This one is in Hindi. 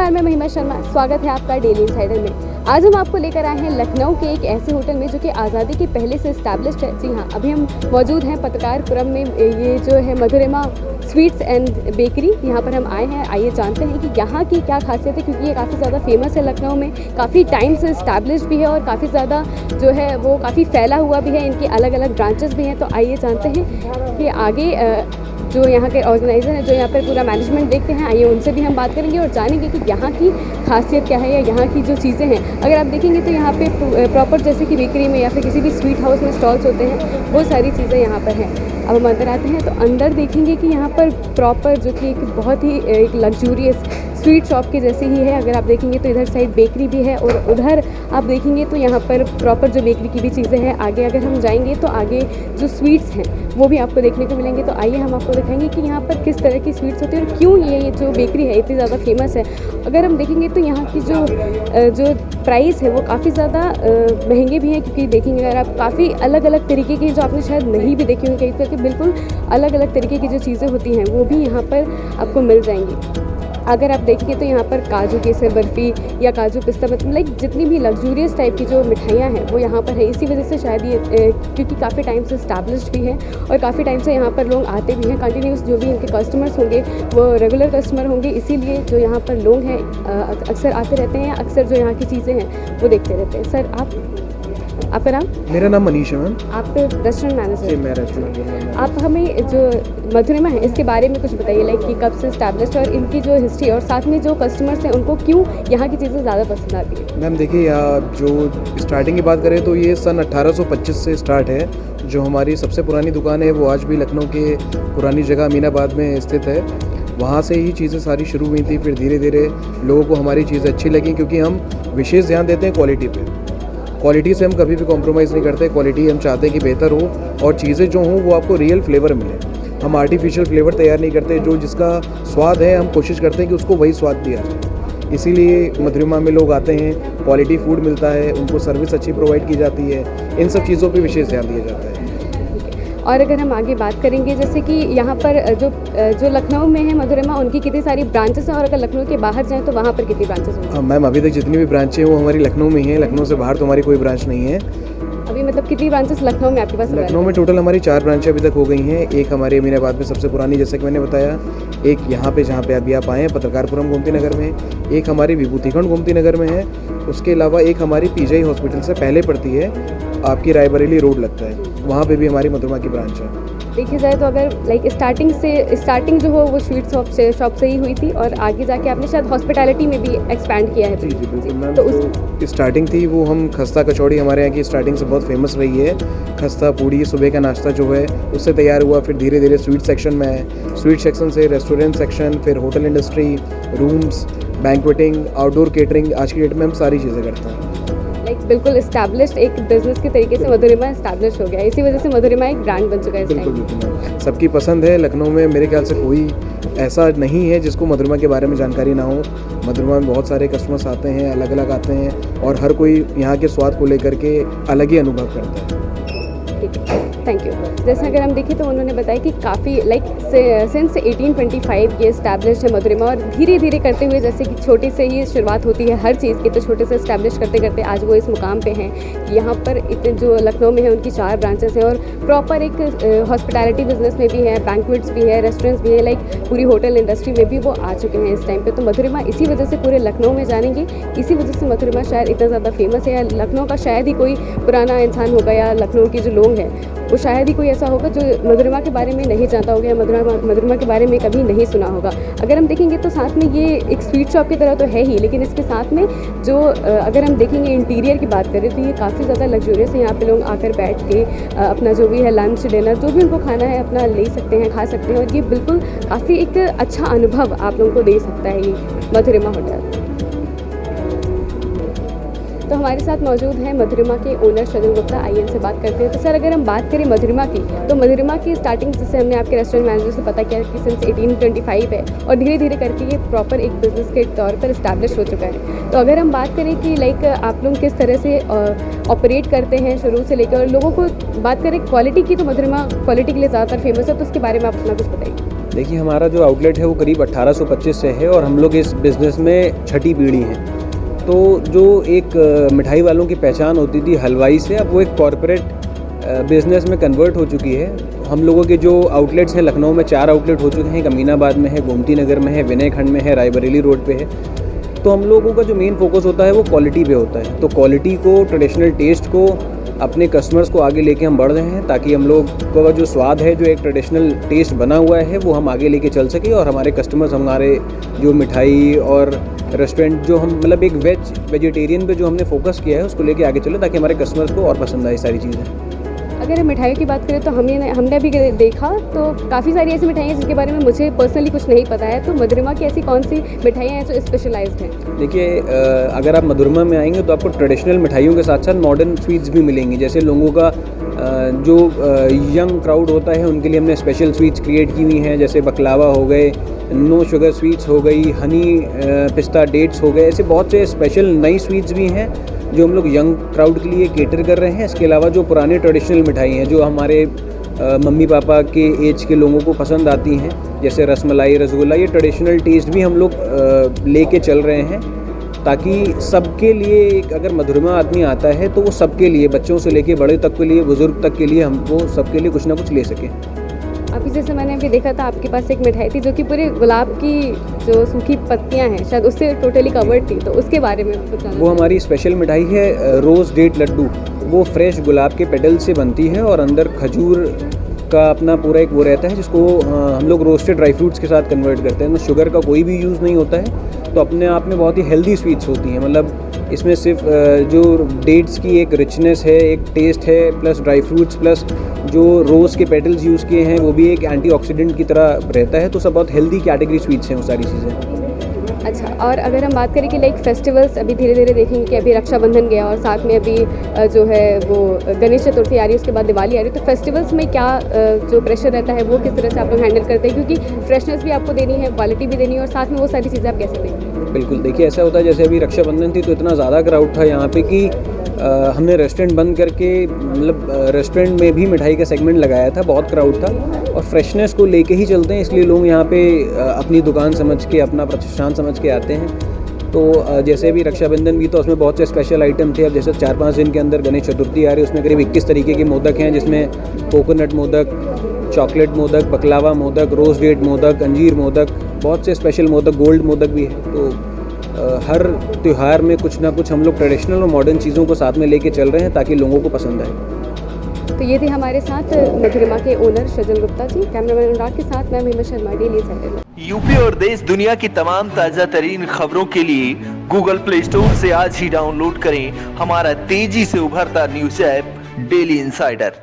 नमस्कार, मैं महिमा शर्मा। स्वागत है आपका डेली इनसाइडर में। आज हम आपको लेकर आए हैं लखनऊ के एक ऐसे होटल में जो कि आज़ादी के पहले से इस्टेब्लिश्ड है। जी हाँ, अभी हम मौजूद हैं पत्रकारपुरम में। ये जो है मधुरिमा स्वीट्स एंड बेकरी, यहाँ पर हम आए हैं। आइए जानते हैं कि यहाँ की क्या खासियत है, क्योंकि ये काफ़ी ज़्यादा फेमस है लखनऊ में, काफ़ी टाइम से इस्टेब्लिश्ड भी है और काफ़ी ज़्यादा जो है वो काफ़ी फैला हुआ भी है। इनके अलग अलग ब्रांचेस भी हैं। तो आइए जानते हैं कि आगे जो यहाँ के ऑर्गेनाइज़र हैं, जो यहाँ पर पूरा मैनेजमेंट देखते हैं, आइए उनसे भी हम बात करेंगे और जानेंगे कि यहाँ की खासियत क्या है या यहाँ की जो चीज़ें हैं। अगर आप देखेंगे तो यहाँ पे प्रॉपर जैसे कि बेकरी में या फिर किसी भी स्वीट हाउस में स्टॉल्स होते हैं, वो सारी चीज़ें यहाँ पर हैं। अब हम अंदर आते हैं तो अंदर देखेंगे कि यहाँ पर प्रॉपर जो कि एक बहुत ही एक लग्जूरियस स्वीट शॉप के जैसे ही है। अगर आप देखेंगे तो इधर साइड बेकरी भी है और उधर आप देखेंगे तो यहाँ पर प्रॉपर जो बेकरी की भी चीज़ें हैं। आगे अगर हम जाएंगे तो आगे जो स्वीट्स हैं वो भी आपको देखने को मिलेंगे। तो आइए हम आपको दिखाएंगे कि यहाँ पर किस तरह की स्वीट्स होती है और क्यों ये जो बेकरी है इतनी ज़्यादा फेमस है। अगर हम देखेंगे तो यहाँ की जो प्राइस है वो काफ़ी ज़्यादा महंगे भी हैं, क्योंकि देखेंगे अगर आप काफ़ी अलग अलग तरीके की, जो आपने शायद नहीं भी देखी होंगी कहीं पर, कि बिल्कुल अलग अलग तरीके की जो चीज़ें होती हैं वो भी यहाँ पर आपको मिल जाएंगी। अगर आप देखिए तो यहाँ पर काजू केसर बर्फ़ी या काजू पिस्ता, मतलब लाइक जितनी भी लग्जूरियस टाइप की जो मिठाइयाँ हैं वो यहाँ पर है। इसी वजह से शायद ये क्योंकि काफ़ी टाइम से इस्टेब्लिश्ड भी है और काफ़ी टाइम से यहाँ पर लोग आते भी हैं कंटिन्यूस। जो भी इनके कस्टमर्स होंगे वो रेगुलर कस्टमर होंगे, इसीलिए जो यहाँ पर लोग हैं अक्सर आते रहते हैं, अक्सर जो यहाँ की चीज़ें हैं वो देखते रहते हैं। सर, आपका नाम? मेरा नाम मनीष है मैम। आप रेस्टोरेंट मैनेजर? जी, मैं रेस्टोरेंट। आप हमें जो मधुरिमा है इसके बारे में कुछ बताइए, लाइक कि कब से इस्टेब्लिश्ड और इनकी जो हिस्ट्री और साथ में जो कस्टमर्स हैं उनको क्यों यहाँ की चीज़ें ज़्यादा पसंद आती है। मैम देखिए, जो स्टार्टिंग की बात करें तो ये सन 1825 से स्टार्ट है। जो हमारी सबसे पुरानी दुकान है वो आज भी लखनऊ के पुरानी जगह अमीनाबाद में स्थित है। वहाँ से ही चीज़ें सारी शुरू हुई थी। फिर धीरे धीरे लोगों को हमारी चीज़ें अच्छी लगी, क्योंकि हम विशेष ध्यान देते हैं क्वालिटी पे। क्वालिटी से हम कभी भी कॉम्प्रोमाइज़ नहीं करते। क्वालिटी हम चाहते हैं कि बेहतर हो और चीज़ें जो हों वो आपको रियल फ्लेवर मिले। हम आर्टिफिशियल फ्लेवर तैयार नहीं करते। जो जिसका स्वाद है हम कोशिश करते हैं कि उसको वही स्वाद दिया जाए। इसीलिए मधुरिमा में लोग आते हैं, क्वालिटी फूड मिलता है, उनको सर्विस अच्छी प्रोवाइड की जाती है। इन सब चीज़ों पे विशेष ध्यान दिया जाता है। और अगर हम आगे बात करेंगे जैसे कि यहाँ पर जो लखनऊ में है मधुरिमा, उनकी कितनी सारी ब्रांचेस हैं और अगर लखनऊ के बाहर जाएँ तो वहाँ पर कितनी ब्रांचेस होंगी? मैम अभी तक जितनी भी ब्रांचें हैं वो हमारी लखनऊ में ही हैं। लखनऊ से बाहर तो हमारी कोई ब्रांच नहीं है अभी। मतलब कितनी ब्रांचेस लखनऊ में आपके पास? लखनऊ में टोटल हमारी 4 ब्रांचें अभी तक हो गई हैं। एक हमारे अमीनाबाद में सबसे पुरानी, जैसे कि मैंने बताया। एक यहाँ पे जहाँ पे अभी आप आए हैं पत्रकारपुरम गोमती नगर में। एक हमारी विभूतिखंड गोमती नगर में है। उसके अलावा एक हमारी पीजीआई हॉस्पिटल से पहले पड़ती है, आपकी रायबरेली रोड लगता है, वहाँ पे भी हमारी मधुरिमा की ब्रांच है। देखिए जाए तो अगर लाइक स्टार्टिंग जो हो वो स्वीट शॉप से ही हुई थी और आगे जाके आपने शायद हॉस्पिटैलिटी में भी एक्सपैंड किया है। जी बिल्कुल मैम। तो उस स्टार्टिंग थी वो, हम खस्ता कचौड़ी हमारे यहाँ की स्टार्टिंग से बहुत फेमस रही है। खस्ता पूड़ी सुबह का नाश्ता जो है उससे तैयार हुआ, फिर धीरे धीरे स्वीट सेक्शन में है। स्वीट सेक्शन से रेस्टोरेंट सेक्शन, फिर hotel industry, rooms, बैंक्वेटिंग, outdoor catering. आज की डेट में हम सारी चीज़ें करते हैं। लाइक बिल्कुल इस्टेब्लिश्ड एक बिजनेस के तरीके से मधुरिमा इस्टेब्लिश हो गया है। इसी वजह से मधुरिमा एक ब्रांड बन चुका है। बिल्कुल बिल्कुल, सबकी पसंद है। लखनऊ में मेरे ख्याल से कोई ऐसा नहीं है जिसको मधुरिमा के बारे में जानकारी ना हो। मधुरिमा में बहुत सारे कस्टमर्स आते हैं, अलग अलग आते हैं और हर कोई यहाँ के स्वाद को लेकर के अलग ही अनुभव करता है। ठीक है, थैंक यू। जैसे अगर हम देखें तो उन्होंने बताया कि काफ़ी लाइक सिंस 1825 ये इस्टेब्लिश है मधुरिमा, और धीरे धीरे करते हुए जैसे कि छोटे से ही शुरुआत होती है हर चीज़ की, तो छोटे से इस्टेब्लिश करते करते आज वो इस मुकाम पे हैं। यहाँ पर इतने जो लखनऊ में है उनकी 4 ब्रांचेस हैं और प्रॉपर एक हॉस्पिटैलिटी बिजनेस में भी है, बैंक्वेट्स भी है, रेस्टोरेंट्स भी है, लाइक पूरी होटल इंडस्ट्री में भी वो आ चुके हैं इस टाइम पे। तो मधुरिमा इसी वजह से पूरे लखनऊ में जानेंगे, इसी वजह से मधुरिमा शायद इतना ज़्यादा फेमस है। या लखनऊ का शायद ही कोई पुराना इंसान होगा या लखनऊ के जो लोग हैं वो शायद ही कोई ऐसा होगा जो मधुरिमा के बारे में नहीं जानता होगा या मधुरिमा के बारे में कभी नहीं सुना होगा। अगर हम देखेंगे तो साथ में ये एक स्वीट शॉप की तरह तो है ही, लेकिन इसके साथ में जो अगर हम देखेंगे इंटीरियर की बात करें तो ये काफ़ी ज़्यादा लग्जूरियस है। यहाँ पे लोग आकर बैठ के अपना जो भी है लंच डिनर जो भी उनको खाना है अपना ले सकते हैं, खा सकते हैं और ये बिल्कुल काफ़ी एक अच्छा अनुभव आप लोगों को दे सकता है ये मधुरिमा होटल। तो हमारे साथ मौजूद हैं मधुरिमा के ओनर सजल गुप्ता। आइए इनसे बात करते हैं। तो सर, अगर हम बात करें मधुरिमा की, तो मधुरिमा की स्टार्टिंग जैसे हमने आपके रेस्टोरेंट मैनेजर से पता किया कि सिंस 1825 है और धीरे धीरे करके ये प्रॉपर एक बिजनेस के तौर पर इस्टेब्लिश हो चुका है। तो अगर हम बात करें कि लाइक आप लोग किस तरह से ऑपरेट करते हैं शुरू से लेकर, और लोगों को बात करें क्वालिटी की, तो मधुरिमा क्वालिटी के लिए ज़्यादातर फेमस है, तो उसके बारे में आप अपना कुछ बताइए। देखिए, हमारा जो आउटलेट है वो करीब 1825 से है और हम लोग इस बिज़नेस में छठी पीढ़ी हैं। तो जो एक मिठाई वालों की पहचान होती थी हलवाई से, अब वो एक कॉरपोरेट बिज़नेस में कन्वर्ट हो चुकी है। हम लोगों के जो आउटलेट्स हैं, लखनऊ में 4 आउटलेट हो चुके हैं, एक अमीनाबाद में है, गोमती नगर में है, विनय खंड में है, रायबरेली रोड पे है। तो हम लोगों का जो मेन फोकस होता है वो क्वालिटी पे होता है। तो क्वालिटी को, ट्रेडिशनल टेस्ट को, अपने कस्टमर्स को आगे लेके हम बढ़ रहे हैं, ताकि हम लोग का जो स्वाद है, जो एक ट्रेडिशनल टेस्ट बना हुआ है, वो हम आगे लेके चल सके और हमारे कस्टमर्स, हमारे जो मिठाई और रेस्टोरेंट जो हम मतलब एक वेजिटेरियन पे जो हमने फोकस किया है उसको लेके आगे चले, ताकि हमारे कस्टमर्स को और पसंद आए सारी चीज़ें। अगर मिठाइयों की बात करें तो हमने अभी देखा तो काफ़ी सारी ऐसी मिठाइयाँ जिनके बारे में मुझे पर्सनली कुछ नहीं पता है। तो मधुरिमा की ऐसी कौन सी मिठाइयाँ हैं जो स्पेशलाइज्ड हैं? देखिए, अगर आप मधुरिमा में आएंगे तो आपको ट्रेडिशनल मिठाइयों के साथ साथ मॉडर्न स्वीट्स भी मिलेंगी। जैसे लोगों का जो यंग क्राउड होता है उनके लिए हमने स्पेशल स्वीट्स क्रिएट की हुई हैं, जैसे बकलावा हो गए, नो शुगर स्वीट्स हो गई, हनी पिस्ता डेट्स हो गए। ऐसे बहुत से स्पेशल नई स्वीट्स भी हैं जो हम लोग यंग क्राउड के लिए केटर कर रहे हैं। इसके अलावा जो पुरानी ट्रेडिशनल मिठाई हैं जो हमारे मम्मी पापा के एज के लोगों को पसंद आती हैं, जैसे रसमलाई, रसगुल्ला, ये ट्रेडिशनल टेस्ट भी हम लोग लेके चल रहे हैं, ताकि सबके लिए, अगर मधुरिमा आदमी आता है तो वो सबके लिए, बच्चों से लेके बड़े तक के लिए, बुजुर्ग तक के लिए, हमको सबके लिए कुछ ना कुछ ले सकें। अभी जैसे मैंने अभी देखा था आपके पास एक मिठाई थी जो कि पूरे गुलाब की जो सूखी पत्तियां हैं शायद उससे टोटली कवर्ड थी, तो उसके बारे में बताना। वो हमारी स्पेशल मिठाई है रोज़ डेट लड्डू। वो फ्रेश गुलाब के पेटल से बनती है और अंदर खजूर का अपना पूरा एक वो रहता है, जिसको हम लोग रोस्टेड ड्राई फ्रूट्स के साथ कन्वर्ट करते हैं। तो शुगर का कोई भी यूज़ नहीं होता है, तो अपने आप में बहुत ही हेल्दी स्वीट्स होती हैं। मतलब इसमें सिर्फ जो डेट्स की एक रिचनेस है, एक टेस्ट है, प्लस ड्राई फ्रूट्स, प्लस जो रोज़ के पेटल्स यूज़ किए हैं वो भी एक एंटीऑक्सीडेंट की तरह रहता है। तो सब बहुत हेल्दी कैटेगरी स्वीट्स हैं वो सारी चीज़ें। अच्छा, और अगर हम बात करें कि लाइक फेस्टिवल्स अभी धीरे धीरे देखेंगे कि अभी रक्षाबंधन गया और साथ में अभी जो है वो गणेश चतुर्थी आ रही है, उसके बाद दिवाली आ रही है, तो फेस्टिवल्स में क्या जो प्रेशर रहता है वो किस तरह से आप लोग हैंडल करते हैं? क्योंकि फ्रेशनेस भी आपको देनी है, क्वालिटी भी देनी है, और साथ में वो सारी चीज़ें आप कैसे देंगे? बिल्कुल, देखिए ऐसा होता है, जैसे अभी रक्षाबंधन थी तो इतना ज़्यादा क्राउड था यहाँ पे कि हमने रेस्टोरेंट बंद करके, मतलब रेस्टोरेंट में भी मिठाई का सेगमेंट लगाया था, बहुत क्राउड था। और फ्रेशनेस को लेके ही चलते हैं, इसलिए लोग यहाँ पे अपनी दुकान समझ के, अपना प्रतिष्ठान समझ के आते हैं। तो जैसे भी रक्षाबंधन भी, तो उसमें बहुत से स्पेशल आइटम थे। अब जैसे 4-5 दिन के अंदर गणेश चतुर्थी आ रही है, उसमें करीब 21 तरीके के मोदक हैं, जिसमें coconut modak, chocolate modak, baklava modak, rose date modak, अंजीर मोदक, बहुत से स्पेशल मोदक, गोल्ड मोदक भी है। तो हर त्यौहार में कुछ ना कुछ हम लोग ट्रेडिशनल और मॉडर्न चीज़ों को साथ में लेके चल रहे हैं, ताकि लोगों को पसंद आए। तो ये थे हमारे साथ मधुरिमा के ओनर सजल गुप्ता जी। कैमरामैन अनुराग के साथ मैं महिमा शर्मा, डेली इंसाइडर। यूपी और देश दुनिया की तमाम ताज़ा तरीन खबरों के लिए गूगल प्ले स्टोर से आज ही डाउनलोड करें हमारा तेजी से उभरता न्यूज़ ऐप डेली इंसाइडर।